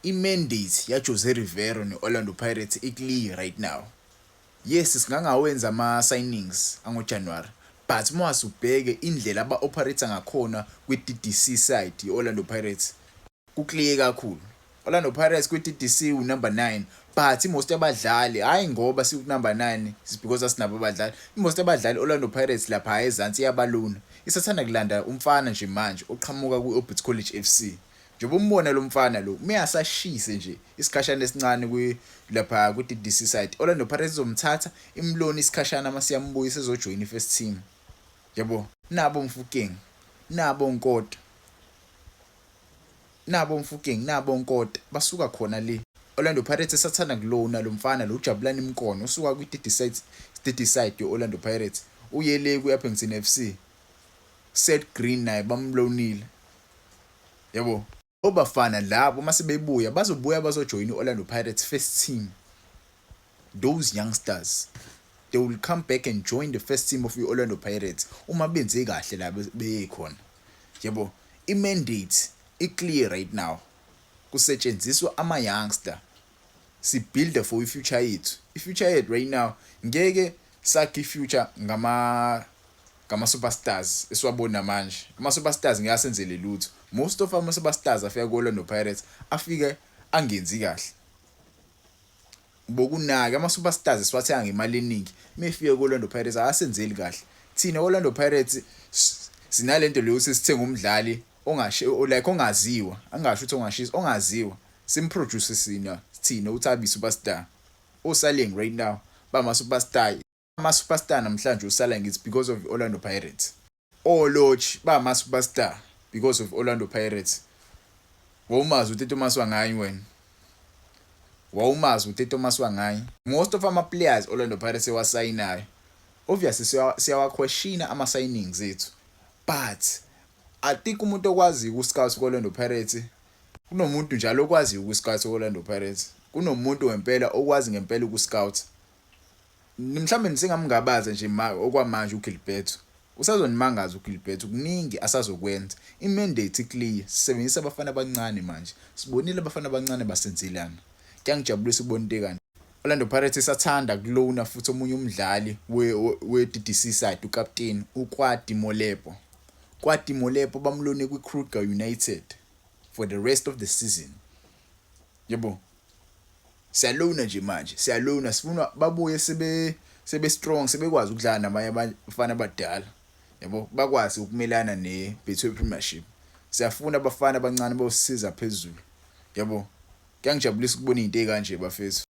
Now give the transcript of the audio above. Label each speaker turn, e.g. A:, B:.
A: I-mandate yaJose Rivero ne-Orlando Pirates i-clear right now. Yes, singangawenza ama-signings angoJanuary, but mawase ubheke indlela aba-operate ngakhona kwi-DDC side i-Orlando Pirates ku-clear kakhulu. Orlando Pirates kwi-DDC u-number 9, but most abadlali hayi ngoba siku-number 9 because asinabo abadlali. Most abadlali Orlando Pirates lapha ezansi iyabaluna. Isathanda kulanda umfana nje manje oqhamuka ku-Orbit College FC. Njengoba umbona lo mfana lo miyasashise nje isikhashana esincane lapha ku-DDC side. Orlando Pirates izomthatha imloni isikhashana masiyambuyisa ezojoin i-first team. Yabo, nabo Mfukeng, nabo Nkota. Nabo Mfukeng, nabo Nkota basuka khona le. Orlando Pirates esathanda kulona lo mfana lo uJabulani Mkono usuka kwi-DD side ye-Orlando Pirates uye le ku-Upington FC. Seth Green naye bamlonile. Yabo, obafana labo mase bebuya bazobuya bazojoin i-Orlando Pirates first team. Those youngsters, they will come back and join the first team of i-Orlando Pirates uma benze kahle la bekhona. Yabo, i-mandate i-clear right now. Kusetshenziswa ama-youngster. Si-build for i-future yethu. I-future yethu right now ngeke sakhe i-future ngama-superstars esiwabona manje. Ama-superstars ngeke asenzele lutho. Most of ama-superstars afika ku-Orlando Pirates afike angenzi kahle. Bokunaka ama-superstars esiwathenga ngemali eningi mefika ku-Orlando Pirates akasenzeli kahle. Thina Orlando Pirates sinalento leyo sisithenga umdlali ongaziwa, angasho ukuthi ongashisa, ongaziwa. Simproduce thina uThabi superstar. Osaleng right now bama-superstar. Ama-superstar namhlanje usala ngithi because of Orlando Pirates. Oloch bama-superstar because of Orlando Pirates. Wawumazi uTeto Maswanganyi wena. Wawumazi uTeto Maswanganyi. Most of ama-players Orlando Pirates ewasayinayo obviously siyawaquestiona ama-signings ethu. But I think umuntu okwazi uku-scout ku-Orlando Pirates kunomuntu njalo okwazi uku-scout ku-Orlando Pirates. Kunomuntu ngempela okwazi ngempela uku-scout. Mhlawumbe nisengamngabaza nje okwamanje uGilberto. Usazonimangaza uGilberto kuningi asazokwenza. I-mandate clear. Sisebenzisa abafana abancane manje. Sibonile abafana abancane basenzelana. Kuyangijabulisa ukubona into ekanje. Orlando Pirates isathanda kulona futhi omunye umdlali we-DDC side uCaptain uKwadi Molepo. Kwadi Molepo bamlone kwi-Kruger United for the rest of the season. Yebo. Siyalona nje manje, siyalona sifuna babuye sebe strong, sebekwazi ukudlala nabanye abafana abadala. Yebo, bakwazi ukumelana ne-Betway Premiership. Siyafuna abafana abancane bosisiza phezulu. Yebo. Kuyangijabulisa ukubona into ekanje bafethu.